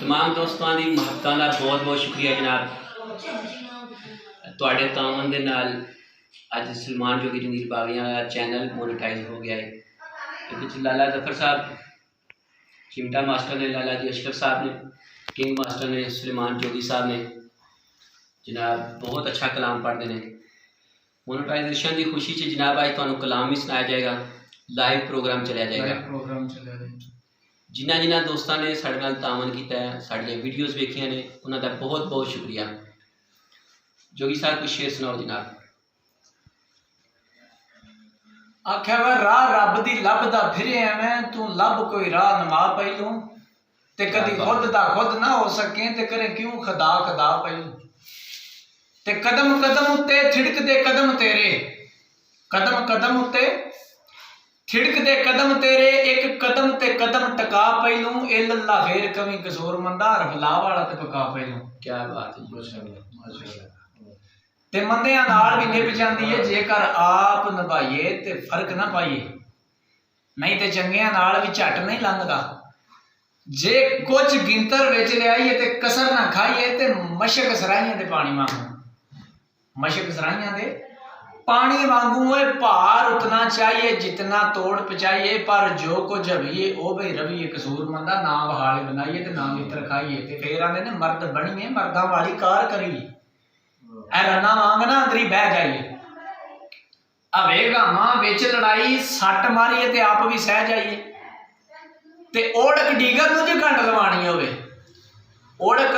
तमाम दोस्तों की महत्ता का बहुत बहुत शुक्रिया जनाब। तुहाडे तावन दे नाल अज सलमान जोगी जमील बागियां का चैनल मोनेटाइज हो गया है। लाला जफर साहब चिमटा मास्टर ने, लाला जी अशरफ साहब ने, किंग मास्टर ने, सलमान जोगी साहब ने जनाब बहुत अच्छा कलाम पढ़ते हैं। मोनेटाइजेशन की खुशी से जनाब अज तुहानू कलाम भी सुनाया जाएगा, लाइव प्रोग्राम चलाया जाएगा। जिन्होंने जिन्होंने दोस्तों ने साढ़े नाल तावन किया है, साड़ियाँ वीडियोज़ वेखिया ने, उन्होंने बहुत बहुत शुक्रिया। जोगी साहब कुछ शेर सुनाओ जनाब। आख्या वा राह रब दी लभदा फिरे मैं, तू लब कोई राह नमा पहलू, ते कदी खुद दा खुद ना हो सके, ते करे क्यों खदा खदा पहलू। ते कदम कदम उत्ते थिड़कदे कदम तेरे, कदम कदम उत्ते थिड़कदे कदम तेरे, एक कदम ते कदम टका पहलू, ए लल्ला फेर कमी कसूर मंदा, रफला वाला ते पका पहलू। क्या बात है, माशाअल्लाह माशाअल्लाह। ते मंदियां नाल भी निभ जाती है जेकर आप निभाइए ते फर्क ना पाइए, नहीं ते चंगियां नाल भी झट नहीं लंघदा। जे कुछ गिनतर विच लियाइए ते कसर ना खाइए, ते मशक सराइयां दे पानी वांगू, मशक सराइयां दे पानी वांगू है। भार उतना चाहिए जितना तोड़ पचाइए, पर जो कुछ हवीए ओ भाई रवीए कसूर मंदा, ना वहाले बनाइए ते ना मित्र खाइए। ते फिर आंदे ने मर्द बणीए मर्दां वाली कार करिए, रना मांगना अंदरी बह जाइए। अवेगा मां बेच लड़ाई सट मारिए ते आप भी सह जाइए। ते ओढ़क डीगर नूं जे कंड लवानी होवे, ओढ़क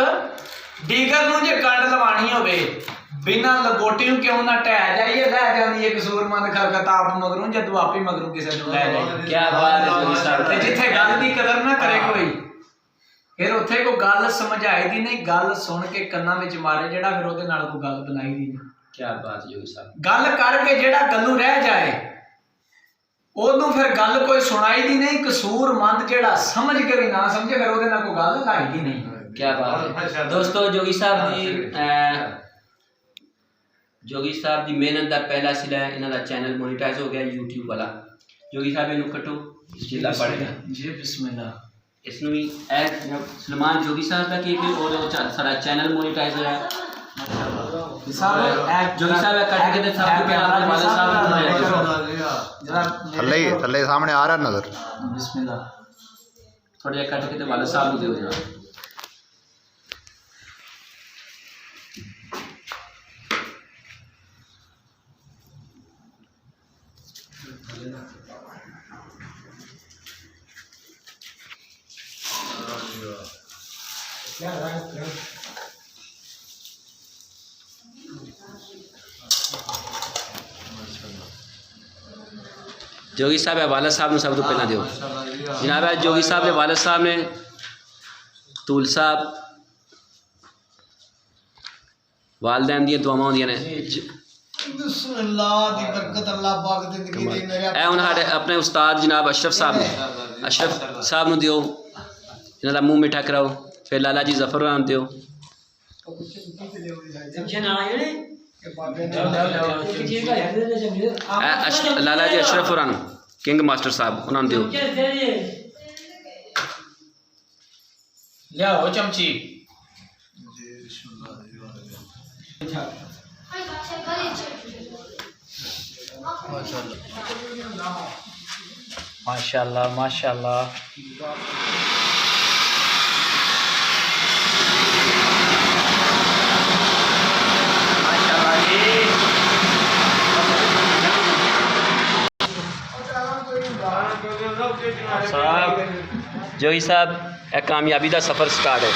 डीगर नूं जे कंड लवानी होवे, बिना लगोटी नूं क्यों ना ढह जाइए, लै जांदी है कसूरमंद खलकत आप मगरों, जदों आप ही मगरों किसे नूं लै जाइए। क्या बात है। ते जिथे गल दी कदर ना करे कोई, फिर उत्थे कोई गल समझाई दी नहीं, गल सुन के कन्ना विच मारे जेड़ा, फिर ओहदे नाल कोई गल बनाई दी नहीं। क्या बात है जोगी साहब। गल करके जेड़ा गल्लू रह जाए, ओनू फिर गल कोई सुनाई दी नहीं। कसूरमंद जेड़ा समझ के भी ना समझे, फिर ओहदे नाल कोई गल लाई दी नहीं। क्या बात है दोस्तों। जोगी साहब की मेहनत का पहला सिला है, इन्हों का चैनल मोनेटाइज हो गया यूट्यूब वाला। जोगी साहब इनू कटो जिला पढ़ेगा जी बिस्मिल्लाह। इसनू भी सलमान जोगी साहब का की और सारा चैनल मोनेटाइज होया जोगी साहब कट के सब वाले साहब थल्ले थल्ले सामने आ रहा नजर। बिस्मिल्लाह। थोड़ा जिहा कट के वाले साहब दे जनाब। जोगी साहब वालद साहब ने सब तो पहला दो जनाब। जोगी साहब के वालद साहब ने तूल साहब वालदैन दी दुआवां होंदियां ने। अपने उस्ताद जनाब अशरफ साहब ने, अशरफ साहब ने दियो, इन्हों का मुँह मिठा कराओ। फिर लाला जी जफर होना दियो। लाला जी अशरफ हुरान किंग मास्टर साहब उन्होंने दियो। लियाओ चमची। माशाल्लाह माशाल्लाह। साहब जोगी साहब एक कामयाबी का सफ़र स्टार्ट है।